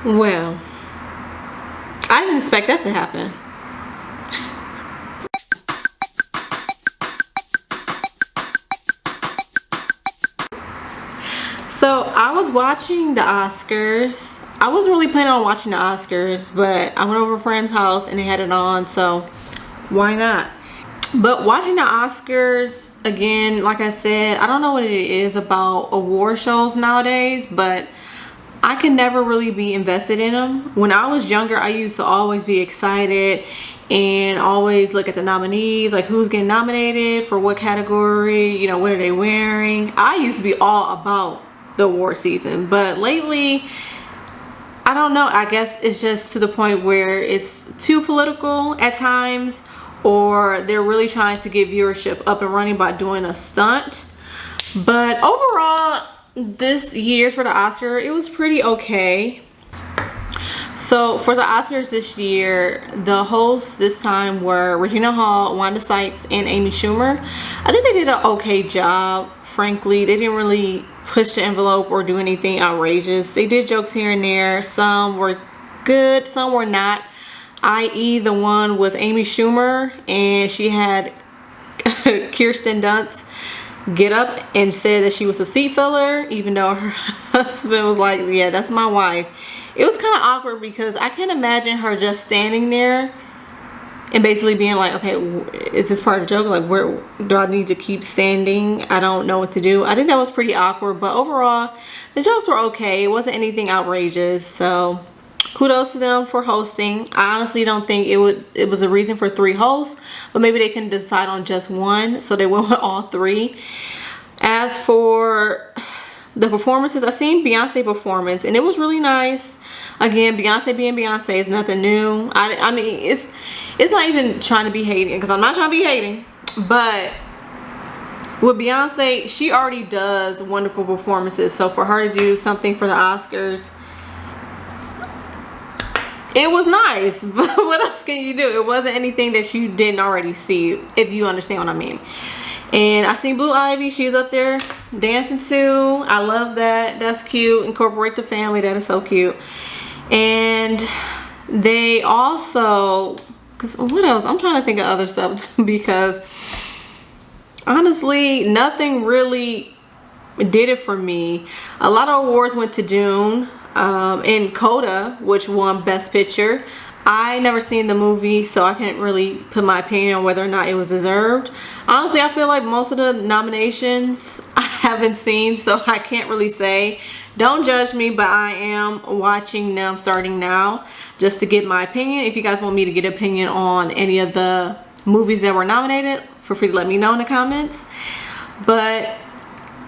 Well, I didn't expect that to happen. So I was watching the Oscars. I wasn't really planning on watching the Oscars, but I went over to a friend's house and they had it on, so why not? But watching the Oscars, again, like I said, I don't know what it is about award shows nowadays, but I can never really be invested in them. When I was younger, I used to always be excited and always look at the nominees, like who's getting nominated for what category, you know, what are they wearing. I used to be all about the award season, but lately, I don't know, I guess it's just to the point where it's too political at times, or they're really trying to get viewership up and running by doing a stunt. But overall, this year's for the Oscar, it was pretty okay. So for the Oscars this year, the hosts this time were Regina Hall, Wanda Sykes, and Amy Schumer. I think they did an okay job. Frankly, they didn't really push the envelope or do anything outrageous. They did jokes here and there. Some were good, some were not. I.e. the one with Amy Schumer, and she had Kirsten Dunst get up and said that she was a seat filler, even though her husband was like, yeah, that's my wife. It was kind of awkward because I can't imagine her just standing there and basically being like, okay, is this part of the joke? Like, where do I need to keep standing? I don't know what to do. I think that was pretty awkward, but overall, the jokes were okay. It wasn't anything outrageous, so kudos to them for hosting. I honestly don't think it was a reason for 3 hosts, but maybe they can decide on just one, so they went with all 3. As for the performances, I seen Beyonce performance and it was really nice. Again, Beyonce being Beyonce is nothing new. I mean, it's not even trying to be hating, because I'm not trying to be hating, but with Beyonce, she already does wonderful performances, so for her to do something for the Oscars, it was nice. But what else can you do? It wasn't anything that you didn't already see, if you understand what I mean. And I seen Blue Ivy, she's up there dancing too. I love that. That's cute. Incorporate the family. That is so cute. And they also, because what else? I'm trying to think of other stuff because honestly, nothing really did it for me. A lot of awards went to Dune and Coda, which won Best Picture. I never seen the movie, so I can't really put my opinion on whether or not it was deserved. Honestly, I feel like most of the nominations I haven't seen, so I can't really say. Don't judge me, but I am watching them starting now just to get my opinion. If you guys want me to get an opinion on any of the movies that were nominated, feel free to let me know in the comments. But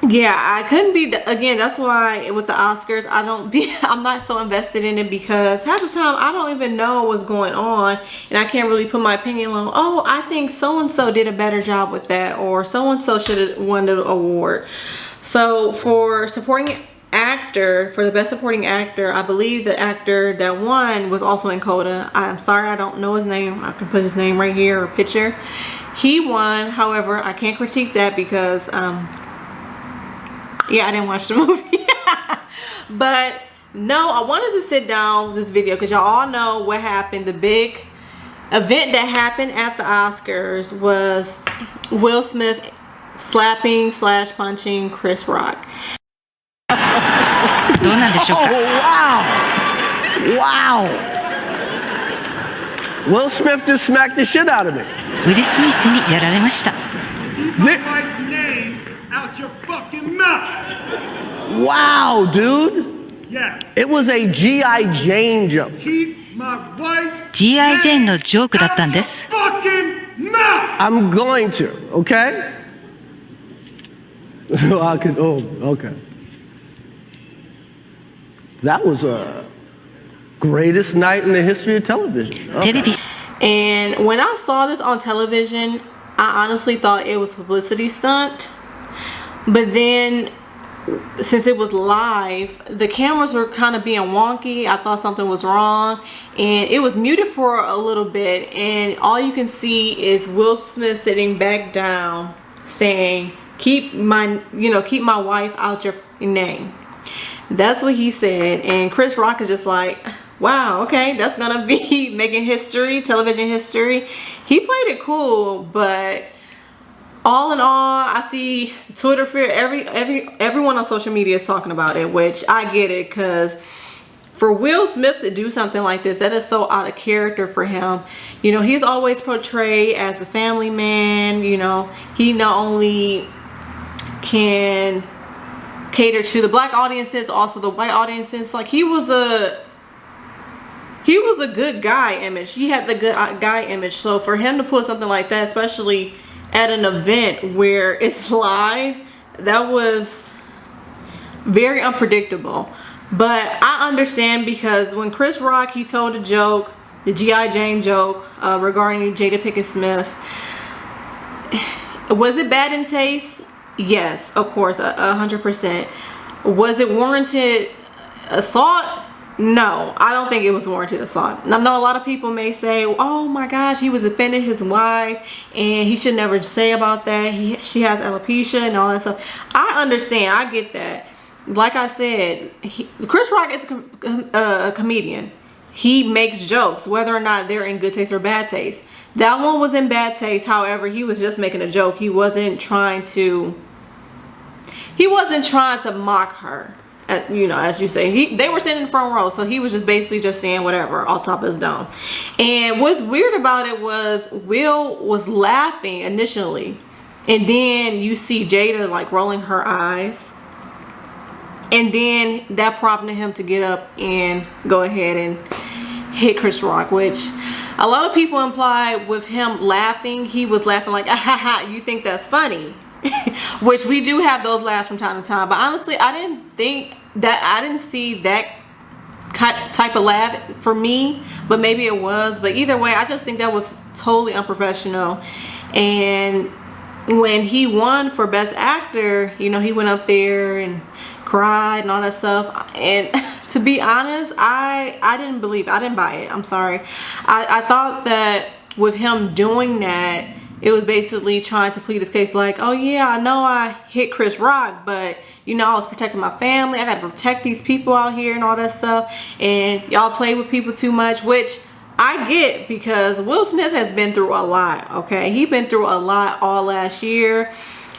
yeah, I couldn't be, again, that's why with the Oscars, I'm not so invested in it, because half the time I don't even know what's going on and I can't really put my opinion on, oh, I think so-and-so did a better job with that, or so-and-so should have won the award. So for supporting actor, for the best supporting actor, I believe the actor that won was also in Coda. I'm sorry, I don't know his name. I can put his name right here or picture. He won. However, I can't critique that because yeah, I didn't watch the movie. But no, I wanted to sit down with this video because y'all all know what happened. The big event that happened at the Oscars was Will Smith slapping / punching Chris Rock. Oh, wow. Will Smith just smacked the shit out of me. ウィル・スミスにやられました。 Keep my wife's name out your fucking mouth. Wow, dude. Yes. It was a G.I. Jane joke. Keep my wife's G.I. Jane name のジョークだったんです。 out your fucking mouth. I'm going to, okay? I could, oh, okay. That was a greatest night in the history of television. Okay. テレビ And when I saw this on television, I honestly thought it was a publicity stunt. But then, since it was live, the cameras were kind of being wonky. I thought something was wrong, and it was muted for a little bit, and all you can see is Will Smith sitting back down saying, keep my wife out your name. That's what he said. And Chris Rock is just like, wow, okay, that's gonna be making history, television history. He played it cool, but all in all, I see Twitter fear. Everyone on social media is talking about it, which I get it, because for Will Smith to do something like this, that is so out of character for him. You know, he's always portrayed as a family man. You know, he not only can cater to the black audiences, also the white audiences. Like, he was a good guy image. He had the good guy image. So for him to put something like that, especially at an event where it's live, that was very unpredictable. But I understand, because when Chris Rock, he told a joke, the G.I. Jane joke regarding Jada Pinkett Smith, was it bad in taste? Yes, of course, 100%. Was it warranted assault? No, I don't think it was warranted assault. I know a lot of people may say, oh my gosh, he was offending his wife and he should never say about that. She has alopecia and all that stuff. I understand. I get that. Like I said, Chris Rock is a comedian. He makes jokes, whether or not they're in good taste or bad taste. That one was in bad taste. However, he was just making a joke. He wasn't trying to mock her. You know, as you say, they were sitting in the front row, so he was just basically just saying whatever all top of his dome. And what's weird about it was Will was laughing initially, and then you see Jada like rolling her eyes, and then that prompted him to get up and go ahead and hit Chris Rock, which a lot of people implied with him laughing, he was laughing like, ah, ha, ha, you think that's funny? Which we do have those laughs from time to time, but honestly, I didn't see that type of laugh for me, but maybe it was. But either way, I just think that was totally unprofessional. And when he won for Best Actor, you know, he went up there and cried and all that stuff. And to be honest, I didn't believe it. I didn't buy it. I'm sorry. I thought that with him doing that, it was basically trying to plead his case like, oh yeah, I know I hit Chris Rock, but you know, I was protecting my family. I got to protect these people out here and all that stuff. And y'all play with people too much, which I get, because Will Smith has been through a lot, okay? He's been through a lot all last year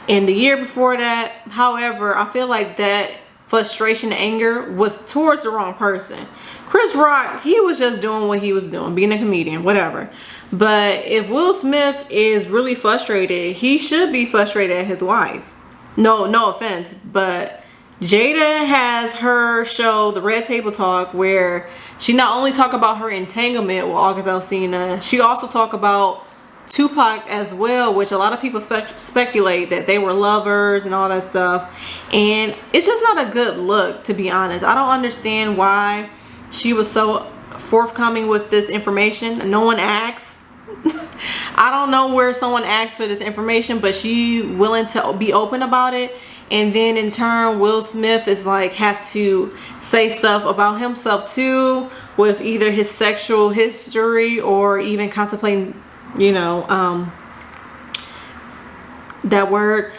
and the year before that. However, I feel like that frustration and anger was towards the wrong person. Chris Rock, he was just doing what he was doing, being a comedian, whatever. But if Will Smith is really frustrated, he should be frustrated at his wife. No offense, but Jada has her show, The Red Table Talk, where she not only talk about her entanglement with August Alsina, she also talk about Tupac as well, which a lot of people speculate that they were lovers and all that stuff. And it's just not a good look, to be honest. I don't understand why she was so forthcoming with this information. No one asked. I don't know where someone asked for this information, but she willing to be open about it. And then in turn, Will Smith is like, have to say stuff about himself too, with either his sexual history or even contemplating, you know, that word.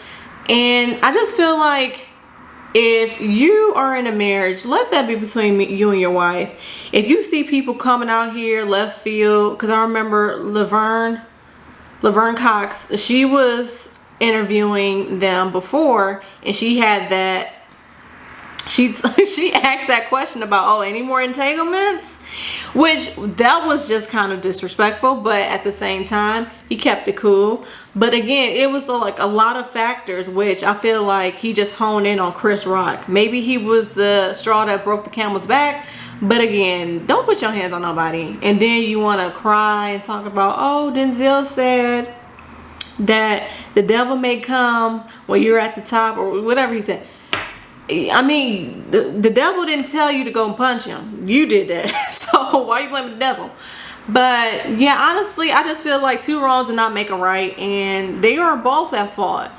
And I just feel like, if you are in a marriage, let that be between you and your wife. If you see people coming out here left field, because I remember Laverne Cox, she was interviewing them before, and she had that, she asked that question about, oh, any more entanglements? Which, that was just kind of disrespectful, but at the same time, he kept it cool. But again, it was like a lot of factors, which I feel like he just honed in on Chris Rock. Maybe he was the straw that broke the camel's back, but again, don't put your hands on nobody. And then you want to cry and talk about, oh, Denzel said that the devil may come when you're at the top, or whatever he said. I mean, the devil didn't tell you to go and punch him. You did that. So why are you blaming the devil? But yeah, honestly, I just feel like two wrongs do not make a right, and they are both at fault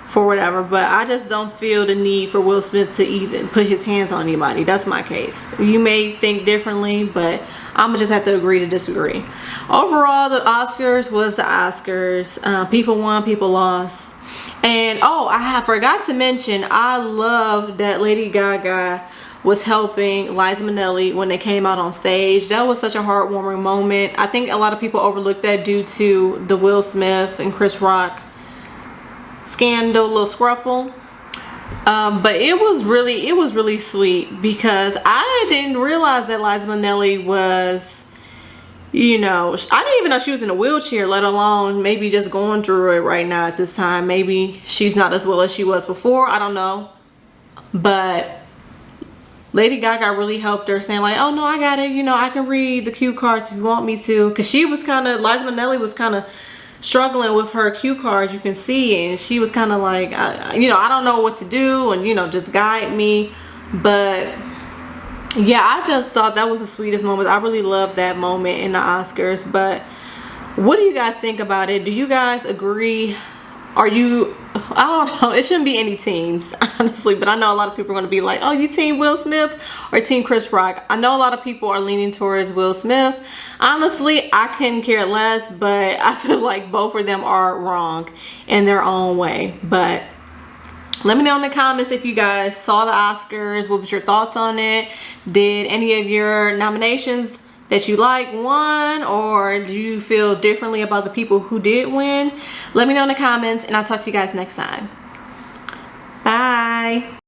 for whatever. But I just don't feel the need for Will Smith to even put his hands on anybody. That's my case. You may think differently, but I'm gonna just have to agree to disagree. Overall, the Oscars was the Oscars. People won, people lost. And oh, I forgot to mention, I love that Lady Gaga was helping Liza Minnelli when they came out on stage. That was such a heartwarming moment. I think a lot of people overlooked that due to the Will Smith and Chris Rock scandal, little scruffle. But it was really sweet, because I didn't realize that Liza Minnelli was, you know, I didn't even know she was in a wheelchair, let alone maybe just going through it right now at this time. Maybe she's not as well as she was before, I don't know. But Lady Gaga really helped her, saying like, oh no, I got it, you know, I can read the cue cards if you want me to. Because she was kind of, Liza Minnelli was kind of struggling with her cue cards, you can see, and she was kind of like, you know, I don't know what to do, and you know, just guide me. But yeah, I just thought that was the sweetest moment. I really loved that moment in the Oscars. But what do you guys think about it? Do you guys agree? Are you, I don't know, it shouldn't be any teams, honestly, but I know a lot of people are going to be like, oh, you team Will Smith or team Chris Rock? I know a lot of people are leaning towards Will Smith. Honestly, I couldn't care less, but I feel like both of them are wrong in their own way. But let me know in the comments if you guys saw the Oscars. What was your thoughts on it? Did any of your nominations that you like won, or do you feel differently about the people who did win? Let me know in the comments, and I'll talk to you guys next time. Bye.